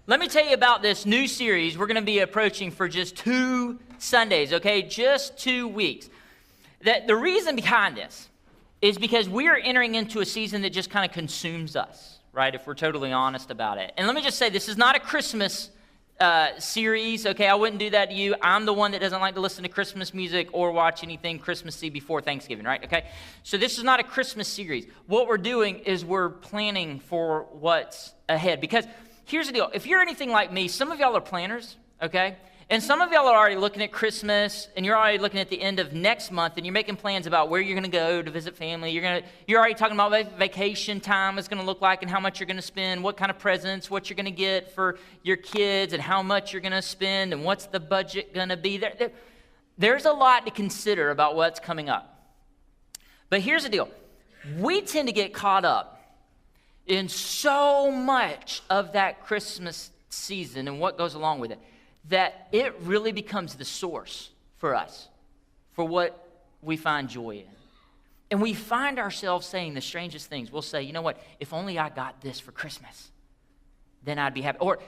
let me tell you about this new series we're going to be approaching for just 2 Sundays, okay? Just 2 weeks. The reason behind this is because we are entering into a season that just kind of consumes us, right? If we're totally honest about it. And let me just say, this is not a Christmas series, okay? I wouldn't do that to you. I'm the one that doesn't like to listen to Christmas music or watch anything Christmassy before Thanksgiving, right? Okay? So this is not a Christmas series. What we're doing is we're planning for what's ahead. Because here's the deal. If you're anything like me, some of y'all are planners, okay? And some of y'all are already looking at Christmas, and you're already looking at the end of next month, and you're making plans about where you're going to go to visit family. You're already talking about what vacation time is going to look like and how much you're going to spend, what kind of presents, what you're going to get for your kids, and how much you're going to spend, and what's the budget going to be. There's a lot to consider about what's coming up. But here's the deal. We tend to get caught up in so much of that Christmas season and what goes along with it, that it really becomes the source for us, for what we find joy in. And we find ourselves saying the strangest things. We'll say, you know what, if only I got this for Christmas, then I'd be happy. Or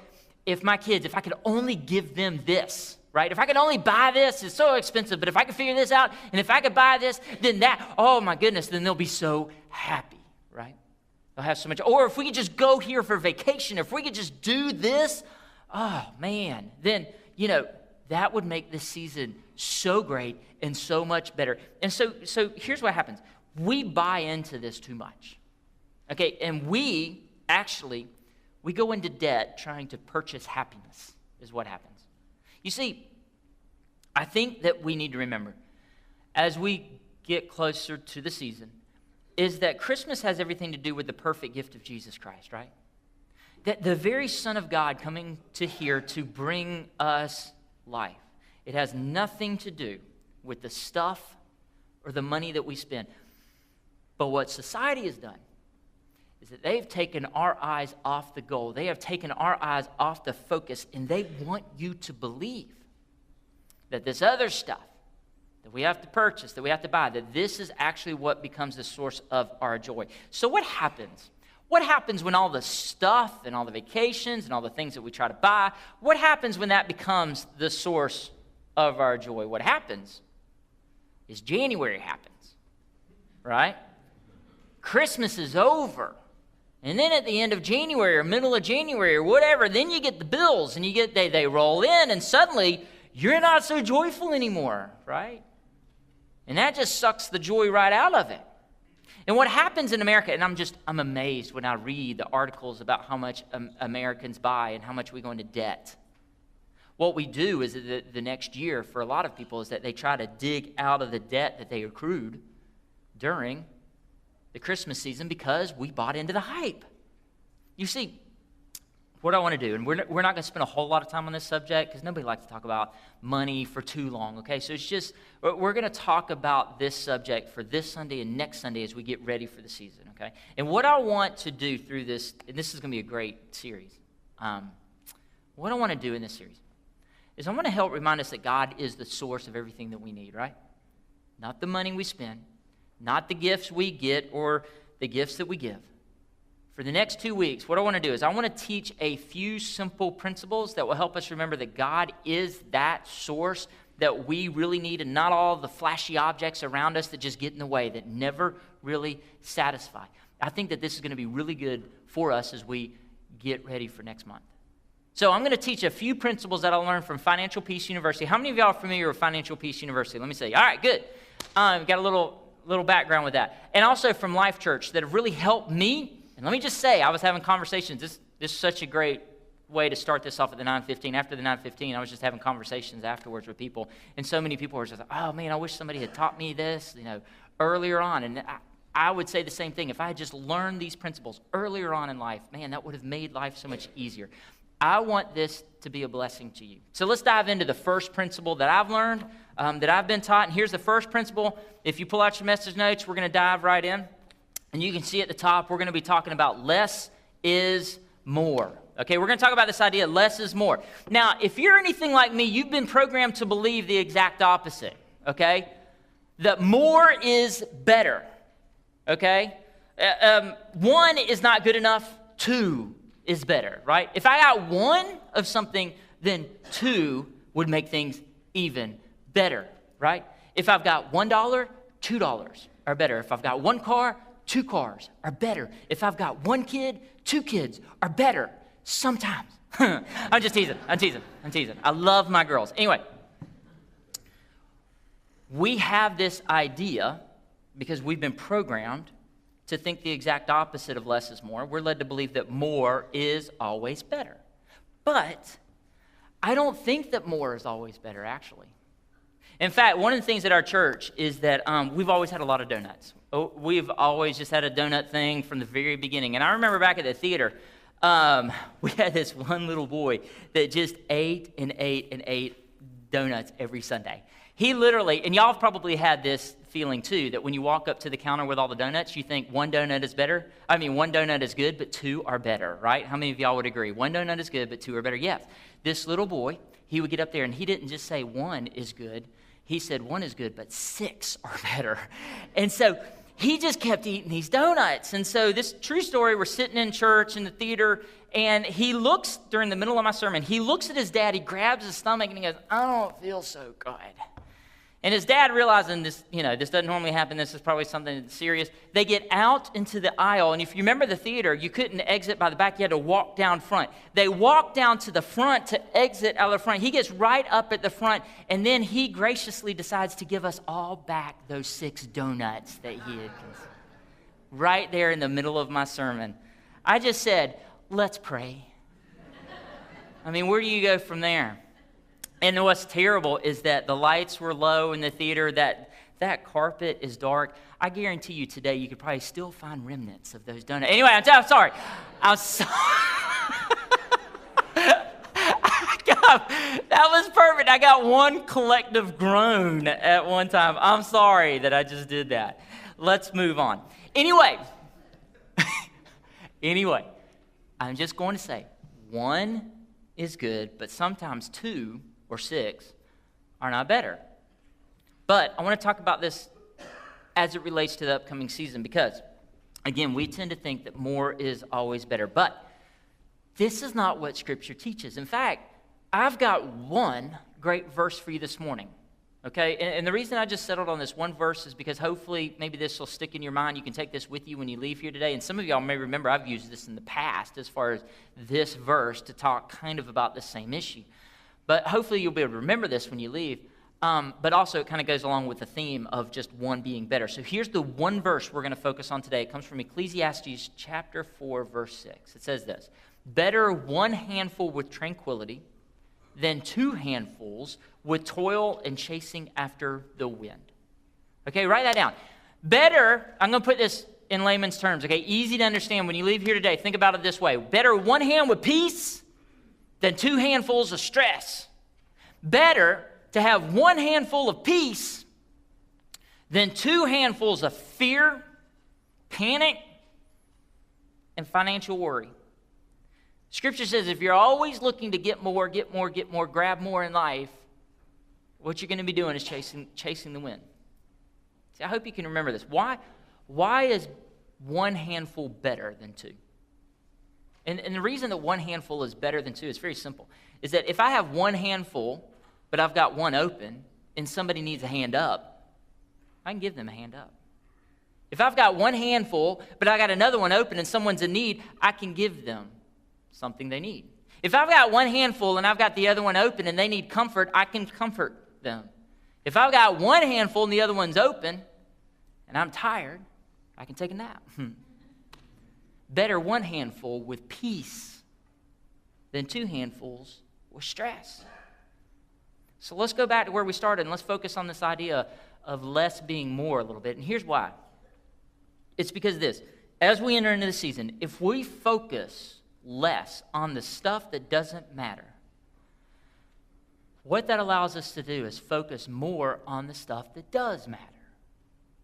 if my kids, if I could only give them this, right? If I could only buy this, it's so expensive, but if I could figure this out, and if I could buy this, then that, oh my goodness, then they'll be so happy, right? They'll have so much. Or if we could just go here for vacation, if we could just do this, oh man, then, you know, that would make this season so great and so much better. And so here's what happens. We buy into this too much, okay? And we go into debt trying to purchase happiness is what happens. You see, I think that we need to remember, as we get closer to the season, is that Christmas has everything to do with the perfect gift of Jesus Christ, right? That the very Son of God coming to here to bring us life. It has nothing to do with the stuff or the money that we spend. But what society has done is that they've taken our eyes off the goal. They have taken our eyes off the focus, and they want you to believe that this other stuff that we have to purchase, that we have to buy, that this is actually what becomes the source of our joy. So what happens? What happens when all the stuff and all the vacations and all the things that we try to buy, what happens when that becomes the source of our joy? What happens is January happens, right? Christmas is over. And then at the end of January or middle of January or whatever, then you get the bills and they roll in, and suddenly you're not so joyful anymore, right? And that just sucks the joy right out of it. And what happens in America, and I'm amazed when I read the articles about how much Americans buy and how much we go into debt. What we do is that the next year for a lot of people is that they try to dig out of the debt that they accrued during the Christmas season because we bought into the hype. You see, what I want to do, and we're not going to spend a whole lot of time on this subject because nobody likes to talk about money for too long, okay? So it's just, we're going to talk about this subject for this Sunday and next Sunday as we get ready for the season, okay? And what I want to do through this, and this is going to be a great series, what I want to do in this series is I want to help remind us that God is the source of everything that we need, right? Not the money we spend, not the gifts we get or the gifts that we give. For the next 2 weeks, what I want to do is I want to teach a few simple principles that will help us remember that God is that source that we really need, and not all the flashy objects around us that just get in the way, that never really satisfy. I think that this is going to be really good for us as we get ready for next month. So I'm going to teach a few principles that I learned from Financial Peace University. How many of y'all are familiar with Financial Peace University? Let me say, all right, good. Got a little background with that. And also from Life Church that have really helped me. And let me just say, I was having conversations. This is such a great way to start this off at the 9:15. After the 9:15, I was just having conversations afterwards with people. And so many people were just like, oh, man, I wish somebody had taught me this, earlier on. And I would say the same thing. If I had just learned these principles earlier on in life, man, that would have made life so much easier. I want this to be a blessing to you. So let's dive into the first principle that I've learned, that I've been taught. And here's the first principle. If you pull out your message notes, we're going to dive right in. And you can see at the top, we're going to be talking about less is more. Okay, we're going to talk about this idea, less is more. Now, if you're anything like me, you've been programmed to believe the exact opposite, okay? That more is better, okay? One is not good enough. Two is better, right? If I got one of something, then two would make things even better, right? If I've got $1, $2 are better. If I've got one car, two cars are better. If I've got one kid, two kids are better. Sometimes. I'm just teasing. I'm teasing. I love my girls. Anyway, we have this idea because we've been programmed to think the exact opposite of less is more. We're led to believe that more is always better. But I don't think that more is always better, actually. In fact, one of the things at our church is that we've always had a lot of donuts. We've always just had a donut thing from the very beginning. And I remember back at the theater, we had this one little boy that just ate and ate and ate donuts every Sunday. He literally, and y'all have probably had this feeling too, that when you walk up to the counter with all the donuts, you think one donut is one donut is good, but two are better, right? How many of y'all would agree? One donut is good, but two are better. Yes. This little boy, he would get up there and he didn't just say one is good. He said one is good, but six are better. And so he just kept eating these donuts. And so this true story, we're sitting in church in the theater, and he looks, during the middle of my sermon, he looks at his dad, he grabs his stomach, and he goes, I don't feel so good. And his dad, realizing this, this doesn't normally happen, this is probably something serious, they get out into the aisle, and if you remember the theater, you couldn't exit by the back, you had to walk down front. They walk down to the front to exit out of the front. He gets right up at the front, and then he graciously decides to give us all back those 6 donuts that he had consumed. Right there in the middle of my sermon. I just said, let's pray. I mean, where do you go from there? And what's terrible is that the lights were low in the theater, that carpet is dark. I guarantee you today you could probably still find remnants of those donuts. Anyway, I'm sorry. I'm sorry. That was perfect. I got one collective groan at one time. I'm sorry that I just did that. Let's move on. Anyway, I'm just going to say, one is good, but sometimes two or 6 are not better. But I want to talk about this as it relates to the upcoming season because, again, we tend to think that more is always better. But this is not what Scripture teaches. In fact, I've got one great verse for you this morning, okay? And the reason I just settled on this one verse is because hopefully maybe this will stick in your mind. You can take this with you when you leave here today. And some of y'all may remember I've used this in the past as far as this verse to talk kind of about the same issue. But hopefully you'll be able to remember this when you leave. But also it kind of goes along with the theme of just one being better. So here's the one verse we're going to focus on today. It comes from Ecclesiastes chapter 4, verse 6. It says this, better one handful with tranquility than 2 handfuls with toil and chasing after the wind. Okay, write that down. Better, I'm going to put this in layman's terms, okay? Easy to understand when you leave here today. Think about it this way. Better one hand with peace than 2 handfuls of stress. Better to have 1 handful of peace than 2 handfuls of fear, panic, and financial worry. Scripture says if you're always looking to get more, grab more in life, what you're going to be doing is chasing the wind. See, I hope you can remember this. Why is 1 handful better than 2? And the reason that 1 handful is better than 2 is very simple, is that if I have 1 handful, but I've got 1 open, and somebody needs a hand up, I can give them a hand up. If I've got 1 handful, but I got another one open and someone's in need, I can give them something they need. If I've got 1 handful and I've got the other one open and they need comfort, I can comfort them. If I've got 1 handful and the other one's open and I'm tired, I can take a nap. Better 1 handful with peace than 2 handfuls with stress. So let's go back to where we started and let's focus on this idea of less being more a little bit. And here's why. It's because of this. As we enter into the season, if we focus less on the stuff that doesn't matter, what that allows us to do is focus more on the stuff that does matter.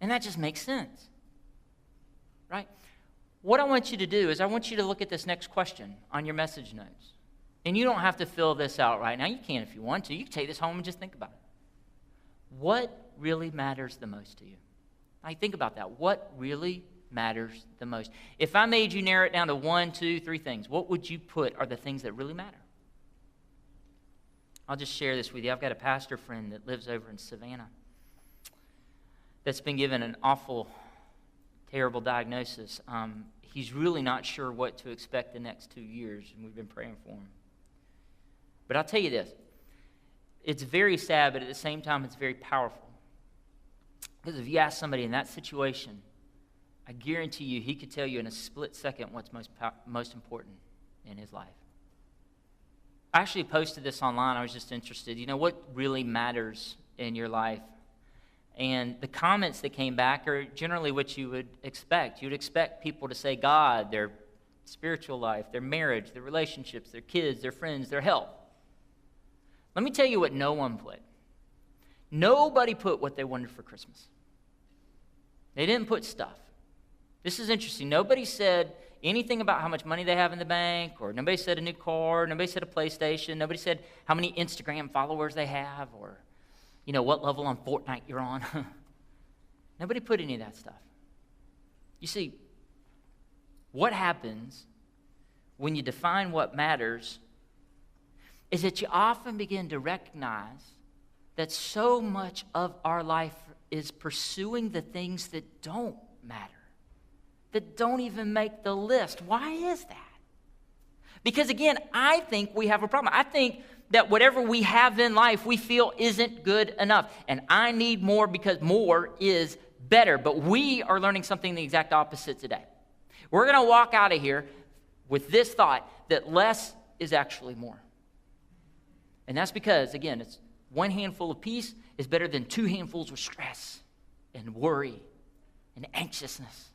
And that just makes sense, right? What I want you to do is I want you to look at this next question on your message notes. And you don't have to fill this out right now. You can if you want to. You can take this home and just think about it. What really matters the most to you? Think about that. What really matters the most? If I made you narrow it down to 1, 2, 3 things, what would you put are the things that really matter? I'll just share this with you. I've got a pastor friend that lives over in Savannah that's been given an awful, terrible diagnosis. He's really not sure what to expect the next 2 years, and we've been praying for him. But I'll tell you this. It's very sad, but at the same time, it's very powerful. Because if you ask somebody in that situation, I guarantee you he could tell you in a split second what's most important in his life. I actually posted this online. I was just interested. You know, what really matters in your life? And the comments that came back are generally what you would expect. You would expect people to say God, their spiritual life, their marriage, their relationships, their kids, their friends, their health. Let me tell you what no one put. Nobody put what they wanted for Christmas. They didn't put stuff. This is interesting. Nobody said anything about how much money they have in the bank, or nobody said a new car, nobody said a PlayStation, nobody said how many Instagram followers they have, or, you know, what level on Fortnite you're on. Nobody put any of that stuff. You see, what happens when you define what matters is that you often begin to recognize that so much of our life is pursuing the things that don't matter, that don't even make the list. Why is that? Because again, I think we have a problem. I think that whatever we have in life we feel isn't good enough. And I need more because more is better. But we are learning something the exact opposite today. We're going to walk out of here with this thought that less is actually more. And that's because, again, it's one handful of peace is better than 2 handfuls of stress and worry and anxiousness.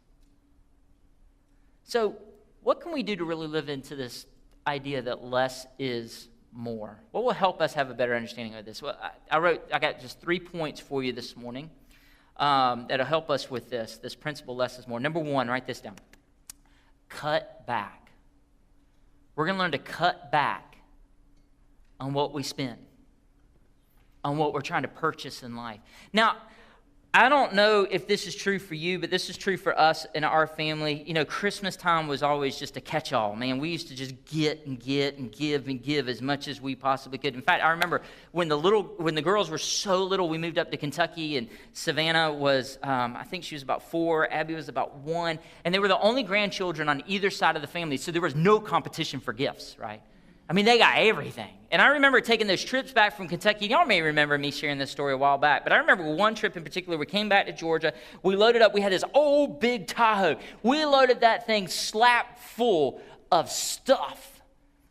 So what can we do to really live into this idea that less is more? What will help us have a better understanding of this? Well, I got just 3 points for you this morning that'll help us with this principle, less is more. Number 1, write this down. Cut back. We're going to learn to cut back on what we spend, on what we're trying to purchase in life. Now, I don't know if this is true for you, but this is true for us in our family. You know, Christmas time was always just a catch-all. Man, we used to just get and get and give as much as we possibly could. In fact, I remember when the girls were so little, we moved up to Kentucky, and Savannah was, I think she was about 4, Abby was about 1, and they were the only grandchildren on either side of the family, so there was no competition for gifts, right? I mean, they got everything. And I remember taking those trips back from Kentucky. Y'all may remember me sharing this story a while back, but I remember one trip in particular. We came back to Georgia. We loaded up. We had this old big Tahoe. We loaded that thing slap full of stuff.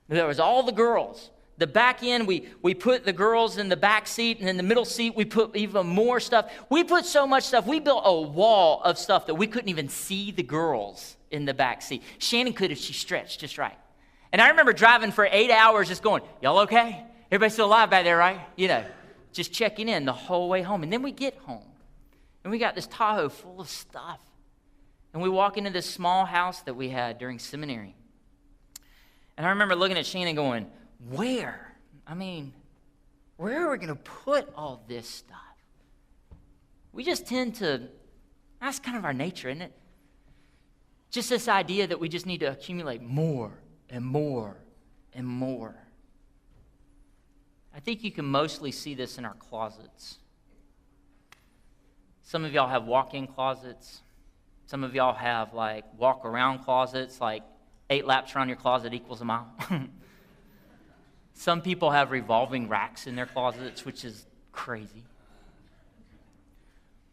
There was all the girls. The back end, we put the girls in the back seat, and in the middle seat, we put even more stuff. We put so much stuff. We built a wall of stuff that we couldn't even see the girls in the back seat. Shannon could if she stretched just right. And I remember driving for 8 hours just going, y'all okay? Everybody still alive back there, right? You know, just checking in the whole way home. And then we get home, and we got this Tahoe full of stuff. And we walk into this small house that we had during seminary. And I remember looking at Shannon going, where? I mean, where are we going to put all this stuff? We just tend to, that's kind of our nature, isn't it? Just this idea that we just need to accumulate more and more and more. I think you can mostly see this in our closets. Some of y'all have walk-in closets. Some of y'all have like walk-around closets, like 8 laps around your closet equals a mile. Some people have revolving racks in their closets, which is crazy.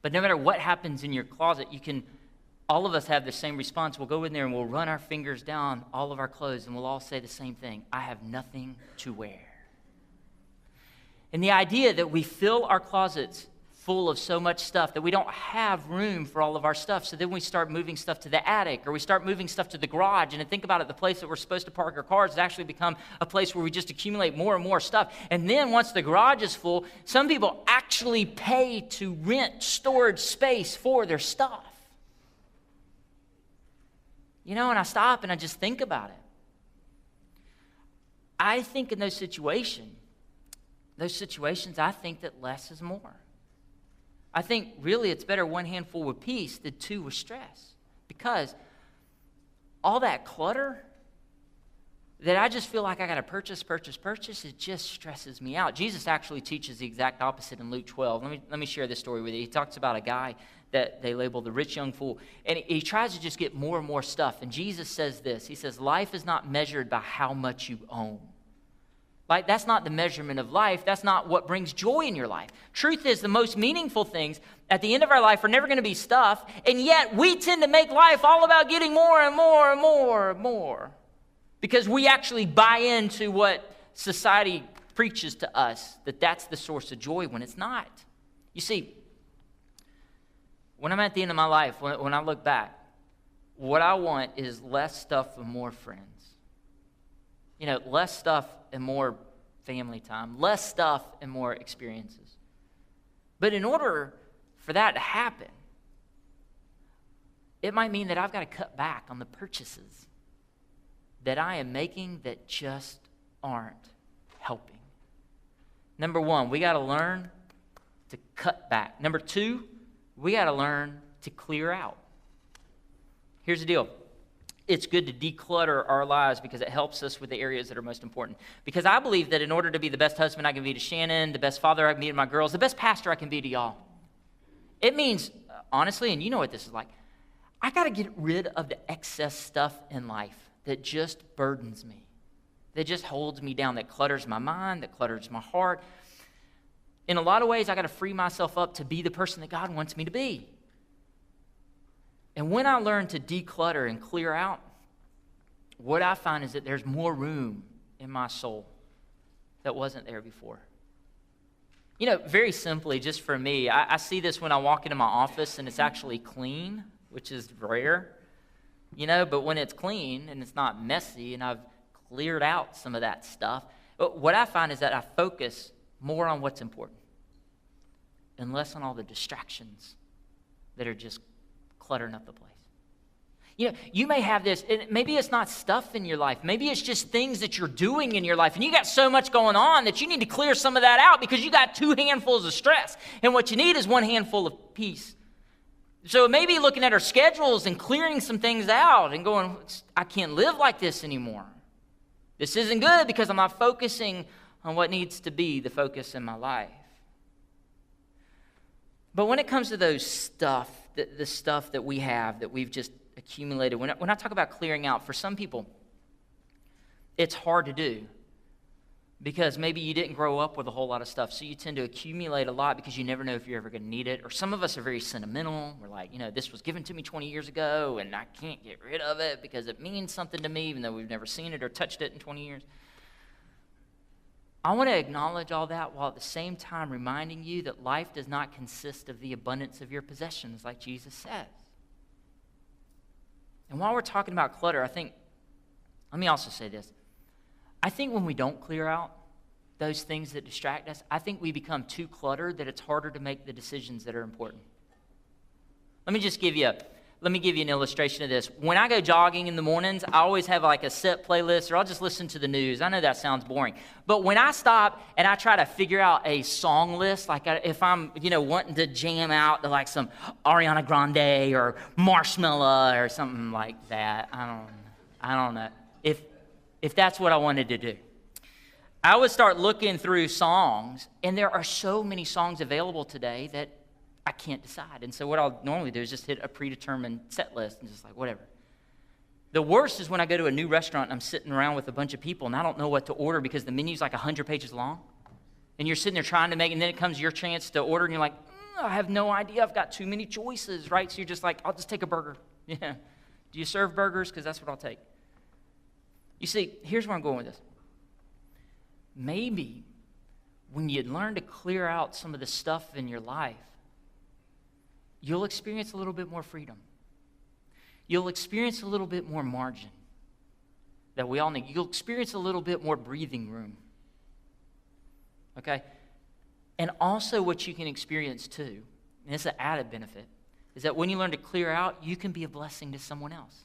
But no matter what happens in your closet, all of us have the same response. We'll go in there and we'll run our fingers down all of our clothes, and we'll all say the same thing: I have nothing to wear. And the idea that we fill our closets full of so much stuff that we don't have room for all of our stuff, so then we start moving stuff to the attic, or we start moving stuff to the garage, and to think about it, the place that we're supposed to park our cars has actually become a place where we just accumulate more and more stuff. And then once the garage is full, some people actually pay to rent storage space for their stuff. You know, and I stop and I just think about it. I think in those situations, I think that less is more. I think really it's better 1 handful with peace than 2 with stress. because all that clutter that I just feel like I got to purchase, it just stresses me out. Jesus actually teaches the exact opposite in Luke 12. Let me share this story with you. He talks about a guy that they label the rich young fool, and he tries to just get more and more stuff. And Jesus says this. He says, life is not measured by how much you own. Like, that's not the measurement of life. That's not what brings joy in your life. Truth is, the most meaningful things at the end of our life are never going to be stuff, and yet we tend to make life all about getting more and more and more and more, because we actually buy into what society preaches to us, that that's the source of joy when it's not. You see, when I'm at the end of my life, when I look back, what I want is less stuff and more friends. You know, less stuff and more family time, less stuff and more experiences. But in order for that to happen, it might mean that I've got to cut back on the purchases that I am making that just aren't helping. Number one, we got to learn to cut back. Number two, we got to learn to clear out. Here's the deal. It's good to declutter our lives because it helps us with the areas that are most important. Because I believe that in order to be the best husband I can be to Shannon, the best father I can be to my girls, the best pastor I can be to y'all, it means, honestly, and you know what this is like, I got to get rid of the excess stuff in life that just burdens me, that just holds me down, that clutters my mind, that clutters my heart. In a lot of ways, I got to free myself up to be the person that God wants me to be. And when I learn to declutter and clear out, what I find is that there's more room in my soul that wasn't there before. You know, very simply, just for me, I see this when I walk into my office and it's actually clean, which is rare, you know, but when it's clean and it's not messy and I've cleared out some of that stuff, what I find is that I focus more on what's important and less on all the distractions that are just cluttering up the place. You know, you may have this, maybe it's not stuff in your life. Maybe it's just things that you're doing in your life. And you got so much going on that you need to clear some of that out because you got 2 handfuls of stress. And what you need is 1 handful of peace. So maybe looking at our schedules and clearing some things out and going, I can't live like this anymore. This isn't good because I'm not focusing on what needs to be the focus in my life. But when it comes to those stuff, the stuff that we have, that we've just accumulated, when I talk about clearing out, for some people, it's hard to do because maybe you didn't grow up with a whole lot of stuff, so you tend to accumulate a lot because you never know if you're ever going to need it. Or some of us are very sentimental. We're like, you know, this was given to me 20 years ago, and I can't get rid of it because it means something to me, even though we've never seen it or touched it in 20 years. I want to acknowledge all that while at the same time reminding you that life does not consist of the abundance of your possessions, like Jesus says. And while we're talking about clutter, let me also say this. I think when we don't clear out those things that distract us, I think we become too cluttered that it's harder to make the decisions that are important. Let me give you an illustration of this. When I go jogging in the mornings, I always have like a set playlist, or I'll just listen to the news. I know that sounds boring. But when I stop and I try to figure out a song list, like if I'm, wanting to jam out to like some Ariana Grande or Marshmello or something like that, I don't know. If that's what I wanted to do, I would start looking through songs, and there are so many songs available today that I can't decide. And so what I'll normally do is just hit a predetermined set list and just like, whatever. The worst is when I go to a new restaurant and I'm sitting around with a bunch of people and I don't know what to order because the menu's like 100 pages long. And you're sitting there trying to make, and then it comes your chance to order and you're like, I have no idea. I've got too many choices, right? So you're just like, I'll just take a burger. Yeah. Do you serve burgers? Because that's what I'll take. You see, here's where I'm going with this. Maybe when you learn to clear out some of the stuff in your life, you'll experience a little bit more freedom. You'll experience a little bit more margin that we all need. You'll experience a little bit more breathing room. Okay? And also what you can experience too, and it's an added benefit, is that when you learn to clear out, you can be a blessing to someone else.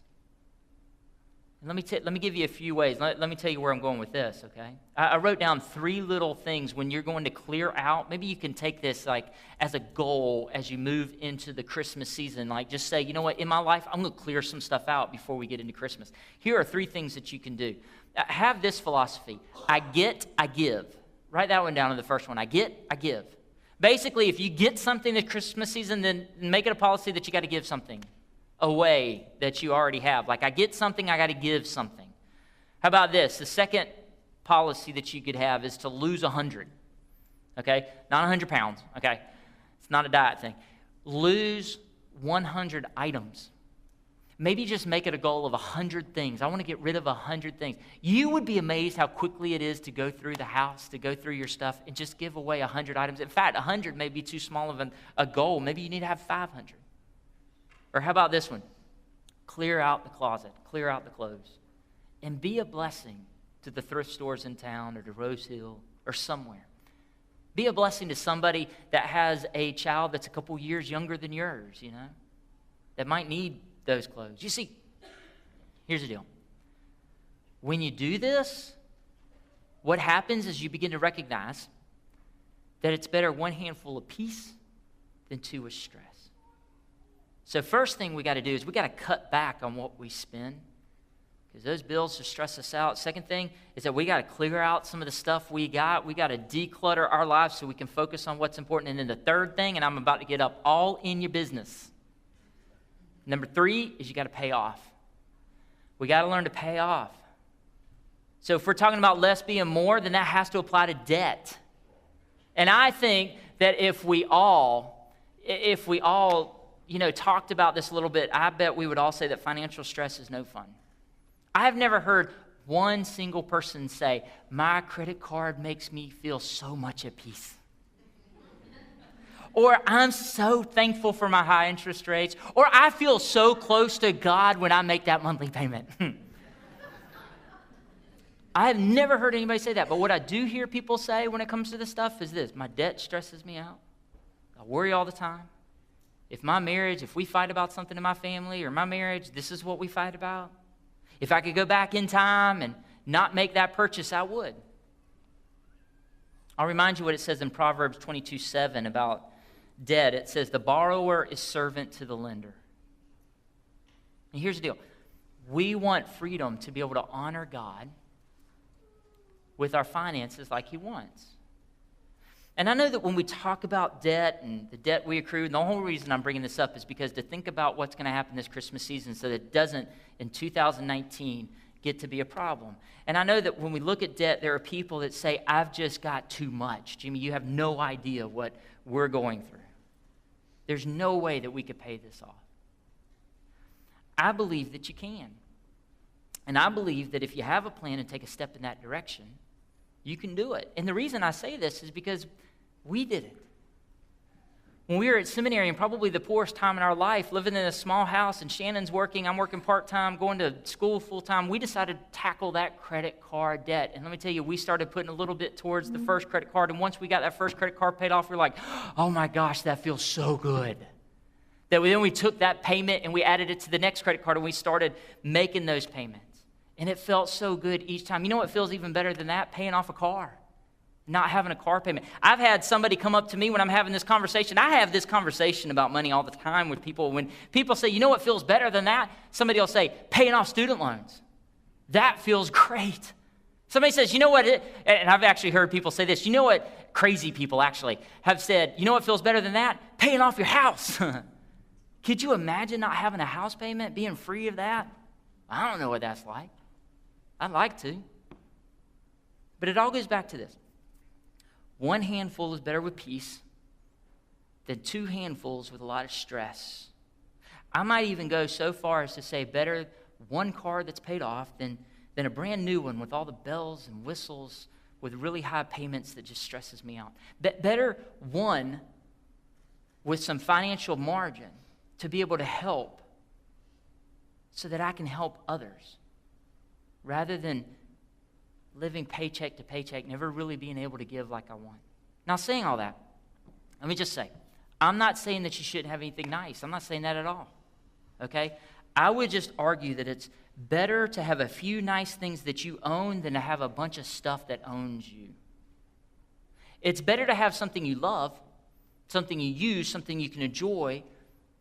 And let me give you a few ways. Let me tell you where I'm going with this, okay? I wrote down 3 little things when you're going to clear out. Maybe you can take this like as a goal as you move into the Christmas season. Like just say, you know what, in my life, I'm going to clear some stuff out before we get into Christmas. Here are 3 things that you can do. Have this philosophy. I get, I give. Write that one down in the first one. I get, I give. Basically, if you get something this Christmas season, then make it a policy that you got to give something away that you already have. Like, I get something, I got to give something. How about this? The second policy that you could have is to lose 100, okay? Not 100 pounds, okay? It's not a diet thing. Lose 100 items. Maybe just make it a goal of 100 things. I want to get rid of 100 things. You would be amazed how quickly it is to go through the house, to go through your stuff, and just give away 100 items. In fact, 100 may be too small of a goal. Maybe you need to have 500. Or how about this one? Clear out the closet, clear out the clothes, and be a blessing to the thrift stores in town or to Rose Hill or somewhere. Be a blessing to somebody that has a child that's a couple years younger than yours, you know, that might need those clothes. You see, here's the deal. When you do this, what happens is you begin to recognize that it's better 1 handful of peace than 2 of stress. So first thing we got to do is we got to cut back on what we spend because those bills just stress us out. Second thing is that we got to clear out some of the stuff we got. We got to declutter our lives so we can focus on what's important. And then the third thing, and I'm about to get up all in your business. Number 3 is you got to pay off. We got to learn to pay off. So if we're talking about less being more, then that has to apply to debt. And I think that if we all talked about this a little bit, I bet we would all say that financial stress is no fun. I have never heard one single person say, my credit card makes me feel so much at peace. Or I'm so thankful for my high interest rates. Or I feel so close to God when I make that monthly payment. I have never heard anybody say that. But what I do hear people say when it comes to this stuff is this: my debt stresses me out. I worry all the time. If we fight about something in my family or my marriage, this is what we fight about. If I could go back in time and not make that purchase, I would. I'll remind you what it says in Proverbs 22:7 about debt. It says, the borrower is servant to the lender. And here's the deal. We want freedom to be able to honor God with our finances like he wants. And I know that when we talk about debt and the debt we accrue, and the whole reason I'm bringing this up is because to think about what's going to happen this Christmas season so that it doesn't, in 2019, get to be a problem. And I know that when we look at debt, there are people that say, I've just got too much. Jimmy, you have no idea what we're going through. There's no way that we could pay this off. I believe that you can. And I believe that if you have a plan and take a step in that direction, you can do it. And the reason I say this is because we did it. When we were at seminary, and probably the poorest time in our life, living in a small house, and Shannon's working, I'm working part-time, going to school full-time, we decided to tackle that credit card debt. And let me tell you, we started putting a little bit towards the first credit card, and once we got that first credit card paid off, we were like, oh my gosh, that feels so good. Then we took that payment and we added it to the next credit card, and we started making those payments. And it felt so good each time. You know what feels even better than that? Paying off a car. Not having a car payment. I've had somebody come up to me when I'm having this conversation. I have this conversation about money all the time with people. When people say, you know what feels better than that? Somebody will say, paying off student loans. That feels great. Somebody says, you know what? And I've actually heard people say this. You know what? Crazy people actually have said, you know what feels better than that? Paying off your house. Could you imagine not having a house payment, being free of that? I don't know what that's like. I'd like to. But it all goes back to this. 1 handful is better with peace than 2 handfuls with a lot of stress. I might even go so far as to say better 1 card that's paid off than a brand new one with all the bells and whistles with really high payments that just stresses me out. Better 1 with some financial margin to be able to help so that I can help others, rather than living paycheck to paycheck, never really being able to give like I want. Now, saying all that, let me just say, I'm not saying that you shouldn't have anything nice. I'm not saying that at all, okay? I would just argue that it's Better to have a few nice things that you own than to have a bunch of stuff that owns you. It's better to have something you love, something you use, something you can enjoy,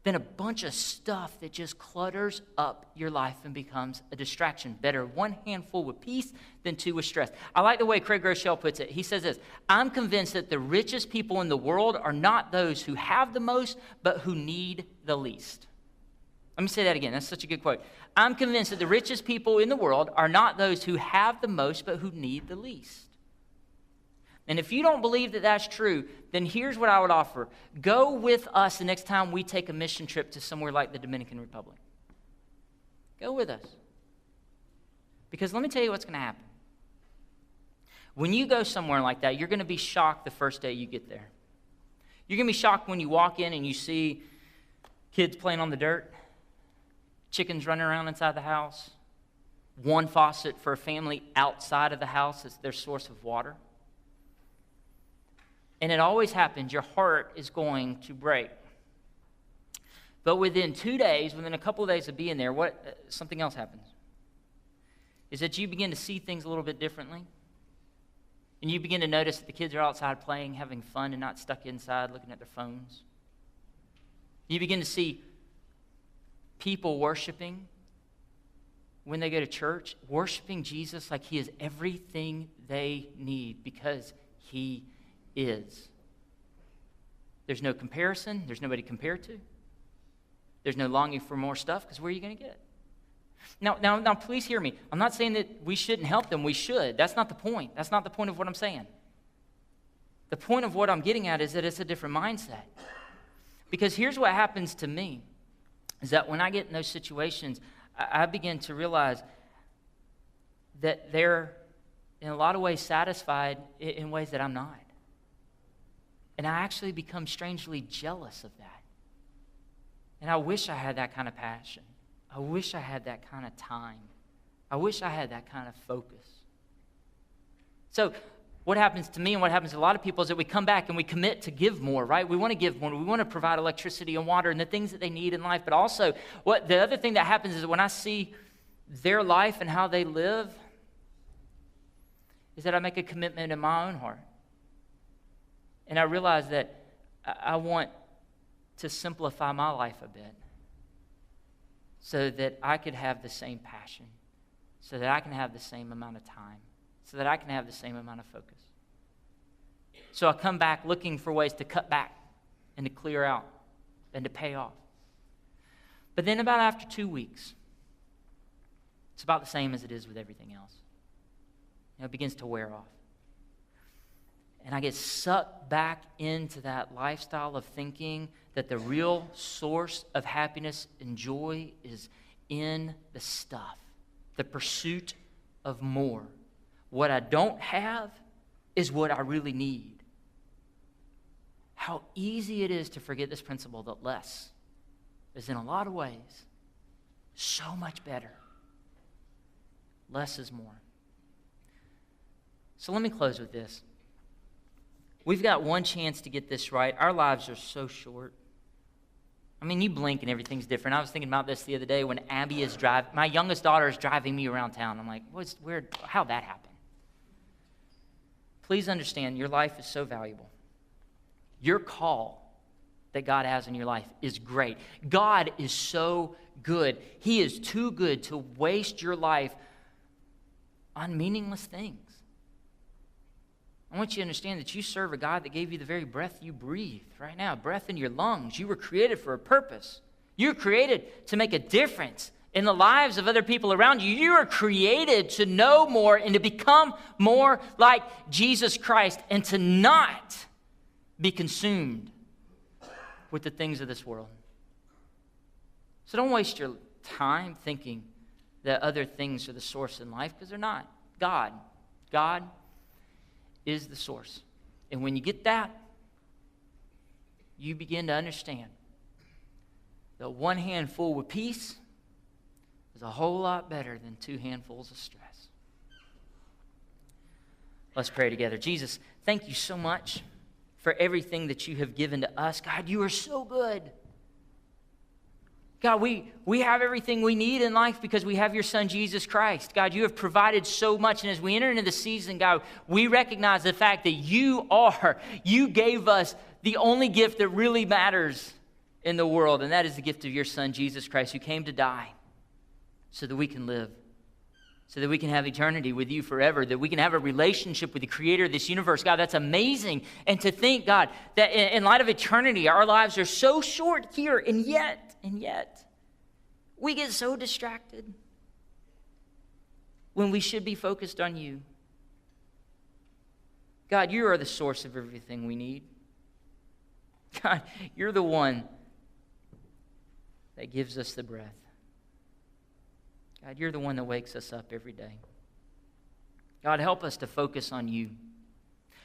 than a bunch of stuff that just clutters up your life and becomes a distraction. Better one handful with peace than two with stress. I like the way Craig Rochelle puts it. He says this, I'm convinced that the richest people in the world are not those who have the most, but who need the least. Let me say that again. That's such a good quote. I'm convinced that the richest people in the world are not those who have the most, but who need the least. And if you don't believe that that's true, then here's what I would offer. Go with us the next time we take a mission trip to somewhere like the Dominican Republic. Go with us. Because let me tell you what's going to happen. When you go somewhere like that, you're going to be shocked the first day you get there. You're going to be shocked when you walk in and you see kids playing on the dirt, chickens running around inside the house, one faucet for a family outside of the house as their source of water. And it always happens, your heart is going to break. But within 2 days, within a couple of days of being there, something else happens. Is that you begin to see things a little bit differently. And you begin to notice that the kids are outside playing, having fun, and not stuck inside looking at their phones. You begin to see people worshiping when they go to church, worshiping Jesus like he is everything they need because he is. There's no comparison. There's nobody to compare to. There's no longing for more stuff because where are you going to get it? Now, please hear me. I'm not saying that we shouldn't help them. We should. That's not the point. That's not the point of what I'm saying. The point of what I'm getting at is that it's a different mindset. Because here's what happens to me, is that when I get in those situations, I begin to realize that they're, in a lot of ways, satisfied in ways that I'm not. And I actually become strangely jealous of that. And I wish I had that kind of passion. I wish I had that kind of time. I wish I had that kind of focus. So what happens to me and what happens to a lot of people is that we come back and we commit to give more, right? We want to give more. We want to provide electricity and water and the things that they need in life. But also, the other thing that happens is when I see their life and how they live, is that I make a commitment in my own heart. And I realize that I want to simplify my life a bit so that I could have the same passion, so that I can have the same amount of time, so that I can have the same amount of focus. So I come back looking for ways to cut back and to clear out and to pay off. But then about after 2 weeks, it's about the same as it is with everything else. It begins to wear off. And I get sucked back into that lifestyle of thinking that the real source of happiness and joy is in the stuff, the pursuit of more. What I don't have is what I really need. How easy it is to forget this principle that less is in a lot of ways so much better. Less is more. So let me close with this. We've got one chance to get this right. Our lives are so short. I mean, you blink and everything's different. I was thinking about this the other day when Abby is driving. My youngest daughter is driving me around town. I'm like, how'd that happen? Please understand, your life is so valuable. Your call that God has in your life is great. God is so good. He is too good to waste your life on meaningless things. I want you to understand that you serve a God that gave you the very breath you breathe right now, breath in your lungs. You were created for a purpose. You were created to make a difference in the lives of other people around you. You were created to know more and to become more like Jesus Christ and to not be consumed with the things of this world. So don't waste your time thinking that other things are the source in life, because they're not. God is the source. And when you get that, you begin to understand that one handful with peace is a whole lot better than 2 handfuls of stress. Let's pray together. Jesus, thank you so much for everything that you have given to us. God, you are so good. God, we have everything we need in life because we have your Son, Jesus Christ. God, you have provided so much. And as we enter into the season, God, we recognize the fact that you gave us the only gift that really matters in the world, and that is the gift of your Son, Jesus Christ, who came to die so that we can live, so that we can have eternity with you forever, that we can have a relationship with the creator of this universe. God, that's amazing. And to think, God, that in light of eternity, our lives are so short here, and yet, we get so distracted when we should be focused on you. God, you are the source of everything we need. God, you're the one that gives us the breath. God, you're the one that wakes us up every day. God, help us to focus on you.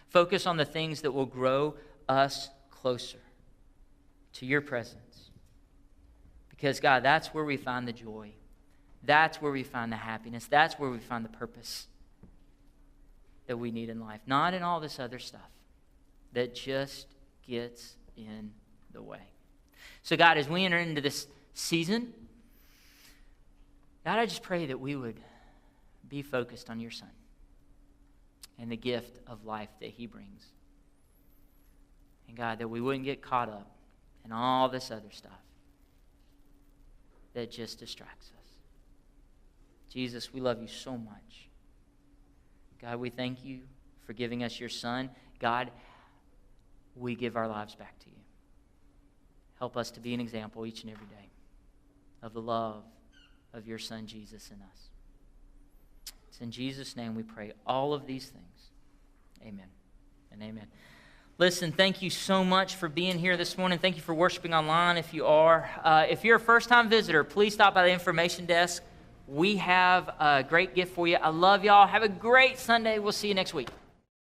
Focus on the things that will grow us closer to your presence. Because, God, that's where we find the joy. That's where we find the happiness. That's where we find the purpose that we need in life. Not in all this other stuff that just gets in the way. So, God, as we enter into this season, God, I just pray that we would be focused on your Son and the gift of life that he brings. And, God, that we wouldn't get caught up in all this other stuff that just distracts us. Jesus, we love you so much. God, we thank you for giving us your Son. God, we give our lives back to you. Help us to be an example each and every day of the love of your Son, Jesus, in us. It's in Jesus' name we pray all of these things. Amen and amen. Listen, thank you so much for being here this morning. Thank you for worshiping online if you are. If you're a first-time visitor, please stop by the information desk. We have a great gift for you. I love y'all. Have a great Sunday. We'll see you next week.